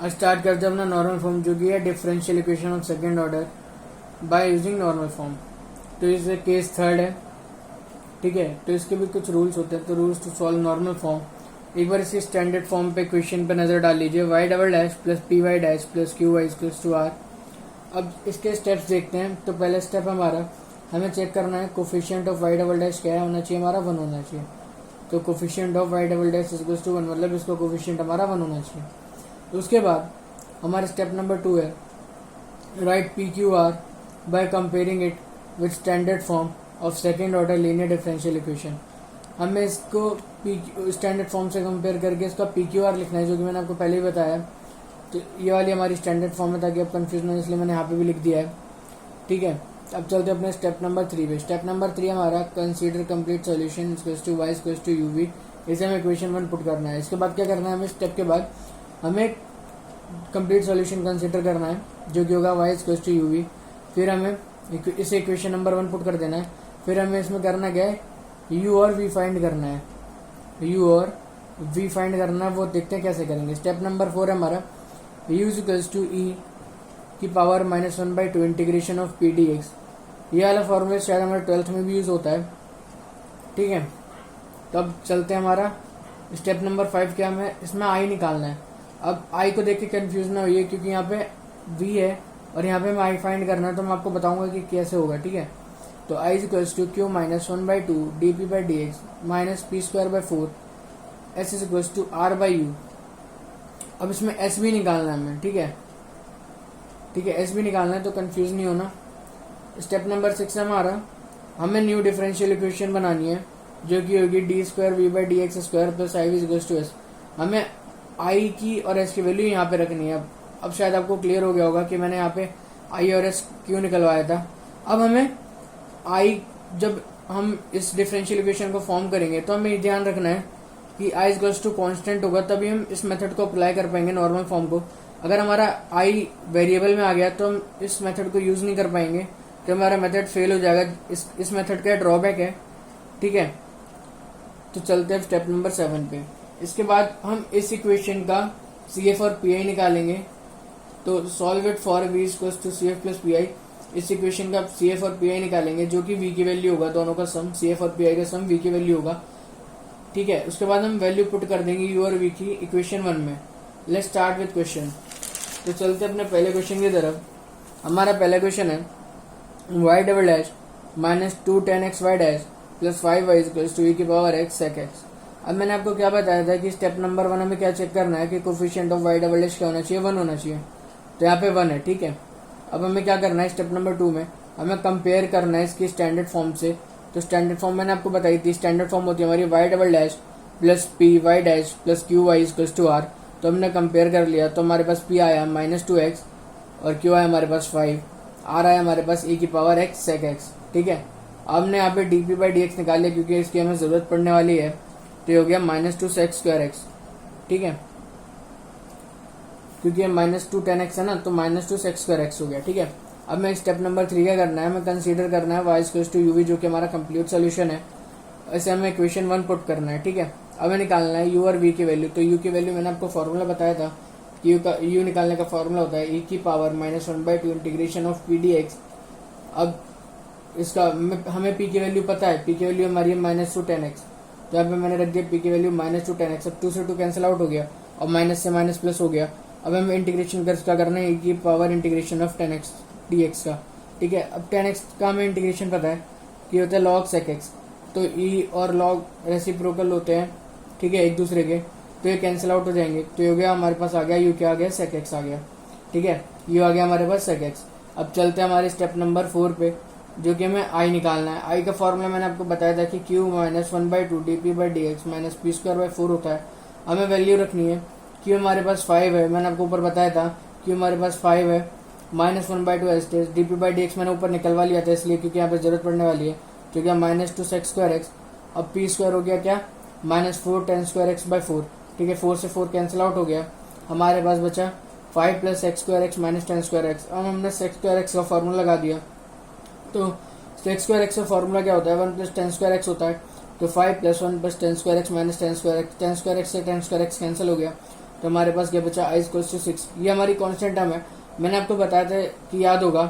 Start करते हैं अपना नॉर्मल फॉर्म जो कि है differential equation of second order by using normal form. तो इसे केस थर्ड है, ठीक है। तो इसके भी कुछ रूल्स होते हैं। तो rules to solve normal form, एक बार इसकी स्टैंडर्ड फॉर्म पे क्वेश्चन पे नजर डाल लीजिए। Y double dash plus p y dash plus q y equals to r. अब इसके स्टेप्स देखते हैं। तो पहला स्टेप हमारा, हमें चेक करना है coefficient of y double dash क्या होना चाहिए, हमारा 1 होना चाहिए। तो coefficient of y double dash equals to 1, मतलब इसका कोफिशिएंट हमारा 1 होना चाहिए। तो उसके बाद हमारा स्टेप नंबर 2 है, right P Q R by comparing it with standard form of second order linear differential equation. हमें इसको स्टैंडर्ड फॉर्म से कंपेयर करके इसका पी क्यू आर लिखना है, जो कि मैंने आपको पहले ही बताया। तो ये वाली हमारी स्टैंडर्ड फॉर्म है, ताकि आप कंफ्यूज ना हो, इसलिए मैंने यहाँ पे भी लिख दिया है, ठीक है। अब चलते हैं अपने स्टेप नंबर 3 पे। स्टेप नंबर 3 हमारा consider complete solution equals to y equals to u v. इसे हमें इक्वेशन 1 पुट करना है। इसके बाद क्या करना है, हमें स्टेप के बाद हमें कंप्लीट सॉल्यूशन कंसीडर करना है, जो कि होगा वाई इक्वल्स टू यूवी। फिर हमें इसे इक्वेशन नंबर 1 पुट कर देना है। फिर हमें इसमें करना क्या है, यू और वी फाइंड करना है। यू और वी फाइंड करना है, वो देखते हैं कैसे करेंगे। स्टेप नंबर 4 है हमारा, यू इक्वल्स टू ई की power -1/2 integration of P D x. ये वाला फॉर्मूला शायद हमारे 12th में भी यूज होता है, ठीक है। तो अब चलते हैं हमारा स्टेप नंबर 5 क्या, हमें इसमें आई निकालना है। अब आई को देख के कंफ्यूज ना होइए, क्योंकि यहाँ पे वी है और यहाँ पे हमें आई फाइंड करना है, तो मैं आपको बताऊंगा कि कैसे होगा, ठीक है। तो I equals to Q -1/2 D P by D X minus P square by 4 S is equals to R by U. अब इसमें एस भी निकालना है हमें, ठीक है, ठीक है, एस भी निकालना है, तो कंफ्यूज नहीं होना। स्टेप नंबर 6 है हमारा, हमें न्यू डिफरेंशियल इक्वेशन बनानी है, जो कि होगी d square we by D x square plus I is equals to s. हमें आई की और एस की वैल्यू यहाँ पे रखनी है। अब शायद आपको क्लियर हो गया होगा कि मैंने यहाँ पे आई और एस क्यों निकलवाया था। अब हमें आई, जब हम इस डिफरेंशियल इक्वेशन को फॉर्म करेंगे, तो हमें ये ध्यान रखना है कि आई इक्वल्स टू कॉन्स्टेंट होगा, तभी हम इस मेथड को अप्लाई कर पाएंगे नॉर्मल फॉर्म को। अगर हमारा आई वेरिएबल में आ गया तो हम इस मेथड को यूज नहीं कर पाएंगे, तो हमारा मेथड फेल हो जाएगा। इस मेथड का ड्रॉबैक है, ठीक है। तो चलते हैं स्टेप नंबर 7 पे। इसके बाद हम इस इक्वेशन का सी एफ और पी आई निकालेंगे। तो solve it for v equals to C F plus p I. इस इक्वेशन का सी एफ और पी आई निकालेंगे, जो कि वी की वैल्यू होगा, दोनों का सम, सी एफ और पी आई का सम वी की वैल्यू होगा, ठीक है। उसके बाद हम वैल्यू पुट कर देंगे यू और वी की इक्वेशन 1 में। Let's start with question. तो चलते अपने पहले क्वेश्चन की तरफ। हमारा पहला क्वेश्चन है Y double dash -2 tan x y dash plus 5y equals to e की पावर x sec x। अब मैंने आपको क्या बताया था कि स्टेप नंबर 1 हमें क्या चेक करना है कि coefficient of y double dash क्या होना चाहिए, 1 होना चाहिए। तो यहाँ पे 1 है, ठीक है। अब हमें क्या करना है, स्टेप नंबर 2 में हमें कंपेयर करना है इसकी स्टैंडर्ड फॉर्म से। तो स्टैंडर्ड फॉर्म मैंने आपको बताई थी, स्टैंडर्ड फॉर्म होती है हमारी y double dash plus p y dash plus q y equals to r. तो हमने कंपेयर कर लिया, तो हमारे पास पी आया -2x और क्यू आया हमारे पास 5, आर आया हमारे पास e की पावर x sec x, ठीक है। अब हमने यहाँ पे dp बाई डी एक्स निकाल लिया, क्योंकि इसकी हमें जरूरत पड़ने वाली है। तो ये हो गया -2 sec स्क्वायर x, ठीक है, क्योंकि -2 tan x है ना, तो -2 sec स्क्वायर x हो गया, ठीक है। अब मैं स्टेप नंबर 3 क्या करना है, हमें कंसीडर करना है y इक्वल्स टू यूवी, जो कि हमारा कंप्लीट सोल्यूशन है। ऐसे हमें इक्वेशन 1 पुट करना है, ठीक है। अब हमें निकालना है u और v की वैल्यू। तो u की वैल्यू मैंने आपको फॉर्मूला बताया था कि u निकालने का फॉर्मूला होता है e की power -1/2 integration of P D x. अब इसका हमें p की वैल्यू पता है, p की वैल्यू हमारी है -2 tan x। तो यहाँ पे मैंने रख दिया p की वैल्यू -2 tan x। अब 2 से 2 कैंसिल आउट हो गया और माइनस से माइनस प्लस हो गया। अब हमें इंटीग्रेशन क्या करना है, e की power integration of tan x dx का, ठीक है। अब tan x का हमें इंटीग्रेशन पता है कि होता है log sec x। तो e और log रेसिप्रोकल होते हैं, ठीक है, एक दूसरे के, तो ये कैंसिल आउट हो जाएंगे। तो ये हो गया हमारे पास आ गया u क्या आ गया, sec x आ गया, ठीक है, u आ गया हमारे पास sec x। अब चलते हैं हमारे स्टेप नंबर 4 पे, जो कि हमें i निकालना है। i का फॉर्मूला मैंने आपको बताया था कि q -1/2 dp by D X minus P square by 4 होता है। हमें वैल्यू रखनी है, q हमारे पास 5 है, मैंने आपको ऊपर बताया था q हमारे पास 5 है, -1/2 S dp by D x मैंने ऊपर निकलवा लिया था, इसलिए क्योंकि यहाँ पे जरूरत पड़ने वाली है, जो कि -2 sec स्क्वायर x। अब पी स्क्वायर हो गया क्या, -4 tan स्क्वायर x बाई 4, ठीक है। 4 से 4 कैंसिल आउट हो गया, हमारे पास बचा 5 plus X square x minus tan square x। अब हमने sec स्क्वायर x का फॉर्मूला लगा दिया। तो sec स्क्वायर x का फॉर्मूला क्या होता है, 1 प्लस tan स्क्वायर x होता है। तो 5 plus 1 plus tan square x minus tan square x, tan square x से tan स्क्वायर x कैंसिल हो गया। तो हमारे पास क्या बचा आई इक्वल्स टू 6। ये हमारी कांस्टेंट टर्म है। मैंने आपको बताया था कि याद होगा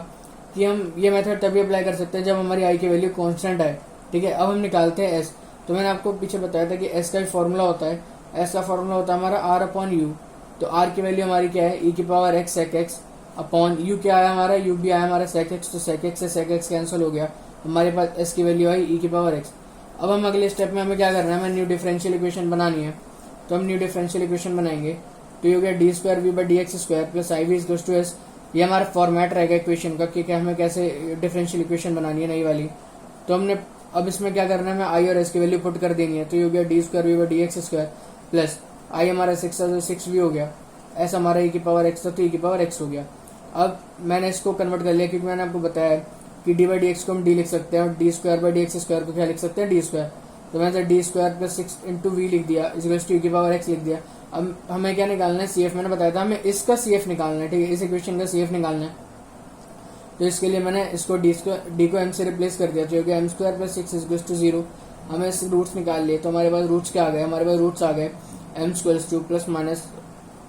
कि हम ये मेथड तभी अप्लाई कर सकते हैं जब हमारी आई की वैल्यू कांस्टेंट है। ठीक है, अब हम निकालते हैं एस। तो मैंने आपको पीछे बताया था कि एस का फॉर्मूला होता है, एस का फॉर्मूला होता है हमारा आर अपॉन यू। तो आर की वैल्यू हमारी क्या है, ई की power x sec x upon u क्या आया हमारा, यू भी आया हमारा सेक एक्स। तो सेक एक्स से सेक एक्स कैंसिल हो गया, हमारे पास एस की वैल्यू आई ई की पावर एक्स। अब हम अगले स्टेप में हमें क्या करना है, हमें न्यू डिफरेंशियल इक्वेशन बनानी है। तो हम न्यू डिफरेंशियल इक्वेशन बनाएंगे। तो ये हो गया D square we by D x square plus I v is to s. ये हमारा फॉर्मेट रहेगा इक्वेशन का कि हमें कैसे डिफरेंशियल इक्वेशन बनानी है नई वाली। तो हमने अब इसमें क्या करना है, हमें आई और एस की वैल्यू पुट कर देनी है। तो ये हो गया D square we by D x square plus I हमारा 6 वी हो गया, एस हमारा ई की पावर एक्स था तो ई की पावर एक्स हो गया। अब मैंने इसको कन्वर्ट कर लिया क्योंकि मैंने आपको बताया कि डी बाई डी एक्स को हम डी लिख सकते हैं और d square by D x square को क्या लिख सकते हैं, डी स्क्वायर। तो मैंने d square plus 6 into v लिख दिया इज टू ई की पावर एक्स लिख दिया। अब हमें क्या निकालना है, सी एफ। मैंने बताया था हमें इसका सी एफ निकालना है, ठीक है, इस इक्वेशन का सी एफ निकालना है। तो इसके लिए मैंने इसको डी को एम से रिप्लेस कर दिया, जो कि m square plus 6 is to 0। हमें इसके रूट्स निकाल लिए, तो हमारे पास रूट्स क्या आ गए, हमारे पास रूट्स आ गए m square to plus minus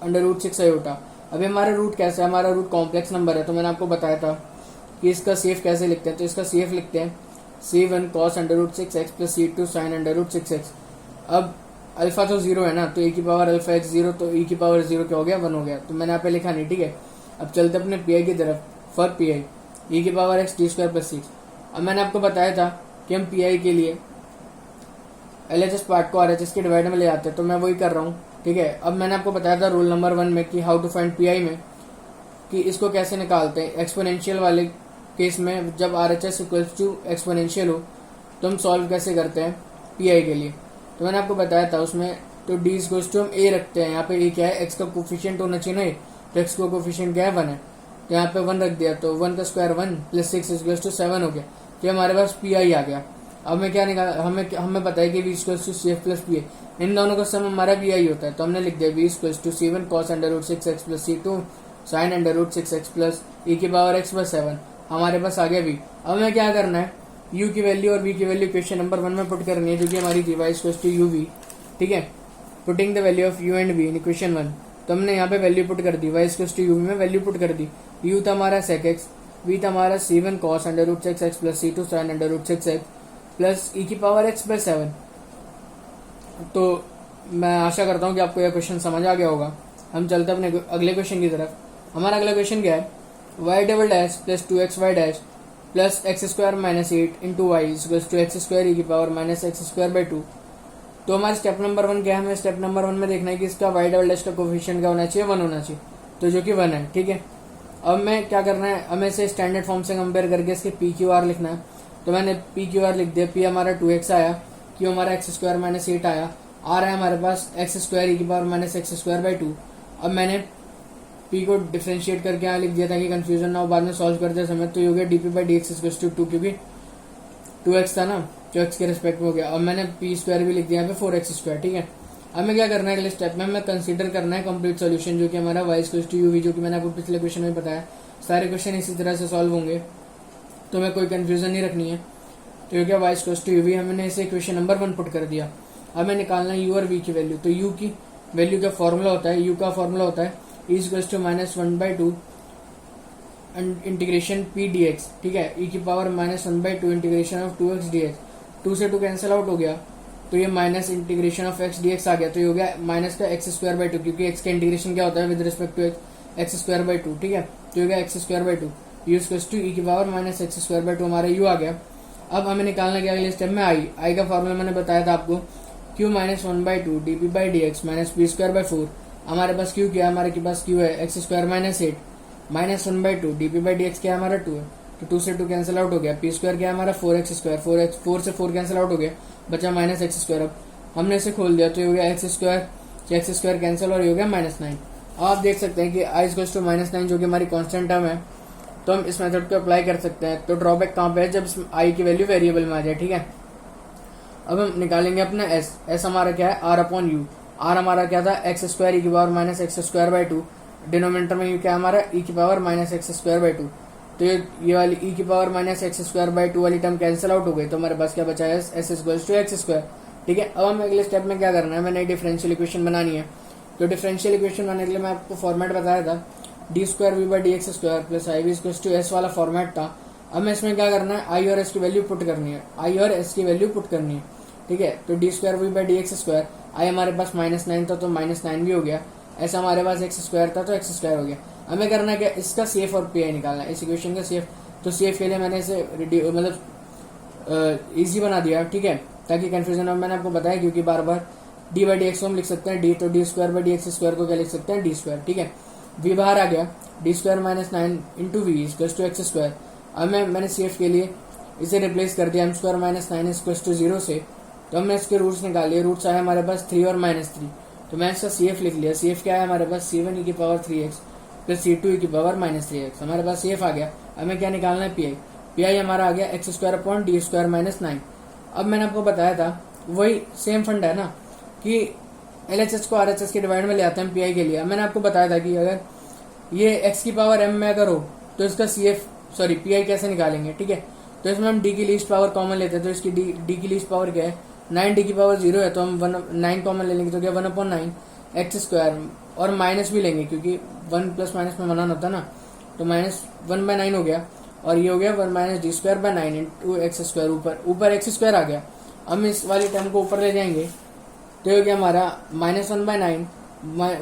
under root 6 iota. अभी हमारा रूट कैसा है, हमारा रूट कॉम्प्लेक्स नंबर है। तो मैंने आपको बताया था कि इसका सी एफ कैसे लिखते हैं। तो इसका सी एफ लिखते हैं C1 cos under root 6x plus C2 sine under root 6x। अब अल्फा तो 0 है ना, तो e की पावर अल्फा x 0, तो e की पावर 0 क्या हो गया, 1 हो गया। तो मैंने यहाँ पे लिखा नहीं, ठीक है। अब चलते अपने पी की तरफ। फॉर पी ई की power x D square plus 6। अब मैंने आपको बताया था कि हम पी के लिए LHS पार्ट को RHS के डिवाइड में ले जाते हैं, तो मैं वही कर रहा हूँ, ठीक है। अब मैंने आपको बताया था रूल नंबर 1 में कि हाउ टू फाइंड पी में कि इसको कैसे निकालते हैं। एक्सपोनेंशियल वाले केस में जब RHS इक्वल्स टू एक्सपोनेंशियल हो तो हम सॉल्व कैसे करते हैं पी के लिए। तो मैंने आपको बताया था उसमें, तो डी इक्वल्स टू हम ए रखते हैं। यहाँ पे ए क्या है, एक्स का कोफिशिएंट होना चाहिए ना, तो एक्स का कोफिशिएंट क्या है, 1 है। तो यहाँ पे 1 रख दिया, तो 1 का स्क्वायर 1 प्लस 6 इक्वल्स टू 7 हो गया। तो हमारे पास पी आ गया। अब मैं क्या निकाल, हमें पता है कि V equals to C F plus P, इन दोनों का सम हमारा पी होता है। तो हमने लिख दिया V equals to C1 cos under root 6x plus C2 sine under root 6x plus E की पावर x प्लस 7। हमारे पास आ गया v। अब हमें क्या करना है, u की वैल्यू और v की वैल्यू क्वेश्चन नंबर 1 में पुट करनी है, जो कि हमारी थी y equals to u v, ठीक है। Putting the value of u and v in equation 1। तो हमने यहाँ पे वैल्यू पुट कर दी, y equals to u v में वैल्यू पुट कर दी। u था हमारा sec x, v था हमारा C1 cos under root 6x plus C2 sine under root 6x plus E की पावर x प्लस 7। तो मैं आशा करता हूँ कि आपको यह क्वेश्चन समझ आ गया होगा। हम चलते अपने अगले क्वेश्चन की तरफ। हमारा अगला क्वेश्चन क्या है, Y double dash plus 2xy dash plus X square minus 8 into Y equals to x square E की power minus X square by 2। तो हमारे स्टेप नंबर 1 क्या है, हमें स्टेप नंबर 1 में देखना है कि इसका वाई डबल डैश का कोफिशिएंट क्या होना चाहिए, 1 होना चाहिए, तो जो कि 1 है, ठीक है। अब मैं क्या करना है, हमें इसे स्टैंडर्ड फॉर्म से कंपेयर करके इसके पी क्यू आर लिखना है। तो मैंने पी क्यू आर लिख दिया, पी हमारा 2x आया, क्यू हमारा एक्स स्क्वायर माइनस 8 आया, आर है हमारे पास एक्स स्क्वायर ई की power minus X square by 2। अब मैंने पी को डिफरेंशिएट करके यहाँ लिख दिया ताकि कंफ्यूजन ना हो बाद में सॉल्व करते समय। तो ये हो गया d p by D x equals to 2, क्योंकि 2x था ना, जो एक्स के रिस्पेक्ट में हो गया। अब मैंने पी स्क्वायर भी लिख दिया यहाँ पे 4x स्क्वायर, ठीक है। अब मैं क्या करना है अगले स्टेप में, हमें कंसीडर करना है कंप्लीट सॉल्यूशन, जो कि हमारा y इक्वल्स टू यूवी, जो कि मैंने आपको पिछले क्वेश्चन में बताया। सारे क्वेश्चन इसी तरह से सॉल्व होंगे, तो हमें कोई कंफ्यूजन नहीं रखनी है। तो ये क्या y इक्वल्स टू यूवी, हमने इसे इक्वेशन नंबर 1 पुट कर दिया। अब हमें निकालना है u और v की वैल्यू। तो u की वैल्यू का फॉर्मूला होता है, u का फॉर्मूला होता है e equals to minus 1/2 integration p dx, ठीक है, e की power minus 1/2 integration of 2x dx। 2 से 2 कैंसिल आउट हो गया, तो ये minus integration of x dx आ गया। तो ये हो गया माइनस का x स्क्वायर बाई 2, क्योंकि x का इंटीग्रेशन क्या होता है with respect to x square by 2, ठीक है। तो ये हो गया x square by 2, u equals to e की power minus x square by 2, हमारा u आ गया। अब हमें निकालना क्या अगले स्टेप में i का फॉर्मूला मैंने बताया था आपको, q minus 1/2 dp by dx minus p square by 4। हमारे पास q क्या है, हमारे पास q है x square minus 8 minus 1/2 dp by dx क्या है हमारा 2 है। तो 2 से 2 कैंसिल आउट हो गया, p स्क्वायर क्या है हमारा 4x स्क्वायर, 4 से 4 कैंसिल आउट हो गया, बचा माइनस x स्क्वायर। अब हमने इसे खोल दिया, तो ये हो गया x स्क्वायर कैंसिल और ये हो गया माइनस 9। अब आप देख सकते हैं कि i इक्वल्स टू माइनस 9, जो कि हमारी कांस्टेंट टर्म है, तो हम इस मेथड को अप्लाई कर सकते हैं। तो ड्रॉबैक कहाँ पे है, जब i की वैल्यू वेरिएबल में आ जाए, ठीक है। अब हम निकालेंगे अपना s हमारा क्या है r अपॉन यू। r हमारा क्या था एक्स स्क्वायर ई की power minus X square by 2, denominator में क्या हमारा ई की power minus X square by 2। तो ये वाली ई की power minus X square by 2 वाली टर्म कैंसिल आउट हो गई, तो हमारे पास क्या बचा है s equals to x square, ठीक है। अब हमें अगले स्टेप में क्या करना है, हमें नई डिफरेंशियल इक्वेशन बनानी है। तो डिफरेंशियल इक्वेशन बनाने के लिए मैं आपको फॉर्मेट बताया था, d square we by D x square plus I v equal to s वाला फॉर्मेट था। अब मैं इसमें क्या करना है, आई और एस की वैल्यू पुट करनी है, आई और एस की वैल्यू पुट करनी है, ठीक है। तो D square we by D x square, I हमारे पास -9 था तो -9 भी हो गया, ऐसा हमारे पास एक्स स्क्वायर था तो एक्स स्क्वायर हो गया। हमें करना क्या, इसका सीएफ और पीआई निकालना है, इस इक्वेशन का सीएफ। तो सीएफ के लिए मैंने इसे मतलब इजी बना दिया, ठीक है, ताकि कंफ्यूजन हो। मैंने आपको बताया क्योंकि बार बार डी बाई डी एक्स हम लिख सकते हैं डी, तो D square by D x square को क्या लिख सकते हैं, डी स्क्वायर, ठीक है। वी बाहर आ गया, D square -9 into v equal to x square. अब मैंने सीएफ के लिए इसे रिप्लेस कर दिया, एम स्क्वायर -9 इक्वल टू 0 से। तो हमने इसके रूट्स निकाल लिए, रूट्स आए हमारे पास 3 और -3। तो मैं इसका सीएफ लिख लिया, सीएफ क्या है हमारे पास, c1 e की power 3x plus c2 e की पावर -3x, हमारे पास सीएफ आ गया। हमें क्या निकालना है, पीआई। पीआई हमारा आ गया x square upon D square -9। अब मैंने आपको बताया था वही सेम फंड है ना कि एलएचएस को आरएचएस के डिवाइड में ले आते हैं पीआई के लिए। मैंने आपको बताया था कि अगर ये एक्स की पावर m में अगर हो तो इसका पीआई कैसे निकालेंगे, ठीक है। तो इसमें हम डी की लीस्ट पावर कॉमन लेते हैं, तो इसकी डी की लीस्ट पावर क्या है, 9 डी की पावर 0 है, तो हम 9 कॉमन ले लेंगे, तो क्या 1/9 एक्स स्क्वायर, और माइनस भी लेंगे क्योंकि 1 प्लस माइनस में मना होता ना, तो -1/9 हो गया, और ये हो गया 1 - D square by 9 into x square, ऊपर एक्स स्क्वायर आ गया। हम इस वाली टर्म को ऊपर ले जाएंगे तो ये हो गया हमारा -1/9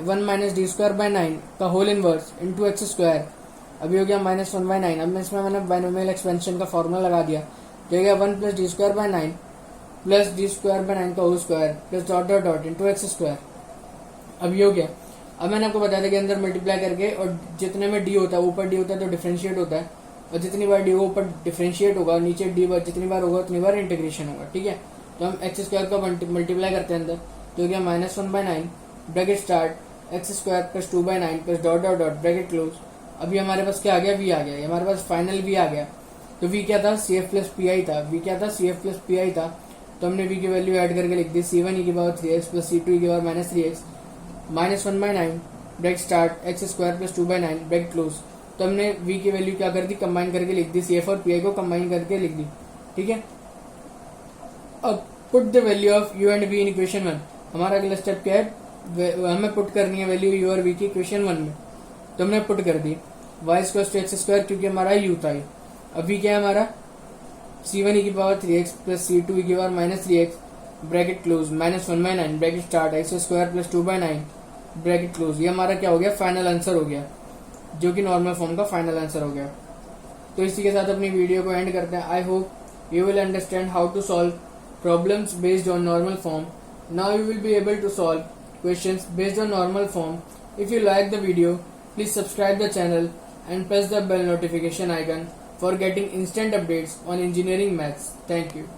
1 - डी स्क्वायर बाय 9 का whole inverse into x square. अभी हो गया -1/9। अब इसमें मैंने बाइनोमियल एक्सपेंशन का फॉर्मूला लगा दिया, तो हो गया 1 plus d square by 9 plus d square by 9 का whole square plus dot dot dot into x square. अब ये हो गया। अब मैंने आपको बताया था कि अंदर मल्टीप्लाई करके, और जितने में डी होता है ऊपर डी होता है तो डिफरेंशिएट होता है, और जितनी बार डी होगा ऊपर डिफरेंशिएट होगा, नीचे डी जितनी बार होगा उतनी बार इंटीग्रेशन होगा, ठीक है। तो हम एक्स स्क्वायर का मल्टीप्लाई करते हैं अंदर, तो क्या -1/9 bracket start x square plus 2/9 plus dot dot dot bracket close. अभी हमारे पास क्या आ गया, वी आ गया, हमारे पास फाइनल वी आ गया। तो वी क्या था, c F plus p i था, वी क्या था, c F plus p i था। तो हमने वी की वैल्यू ऐड करके लिख दी, c1 e की power 3x plus c2 e की power -3x -1/9 bracket start x square plus 2/9 bracket close. तो हमने v की वैल्यू क्या कर दी, कंबाइन करके लिख दी, cf और pi को कंबाइन करके लिख दी, ठीक है। अब put the value of u and v in equation 1। हमारा अगला स्टेप क्या है, हमें पुट करनी है वैल्यू u और v की इक्वेशन 1 में। तो हमने पुट कर दी y equal to x square, क्योंकि हमारा u था। अब v क्या है हमारा, c1 e की power 3x plus c2 e की power -3x bracket close -1/9 bracket start x square plus 2/9 bracket close. ये हमारा क्या हो गया, फाइनल आंसर हो गया, जो कि नॉर्मल फॉर्म का फाइनल आंसर हो गया। तो इसी के साथ अपनी वीडियो को एंड करते हैं। I hope you will understand how to solve problems based on normal form. Now you will be able to solve questions based on normal form. If you like the video, please subscribe the channel and press the bell notification icon for getting instant updates on engineering maths. Thank you.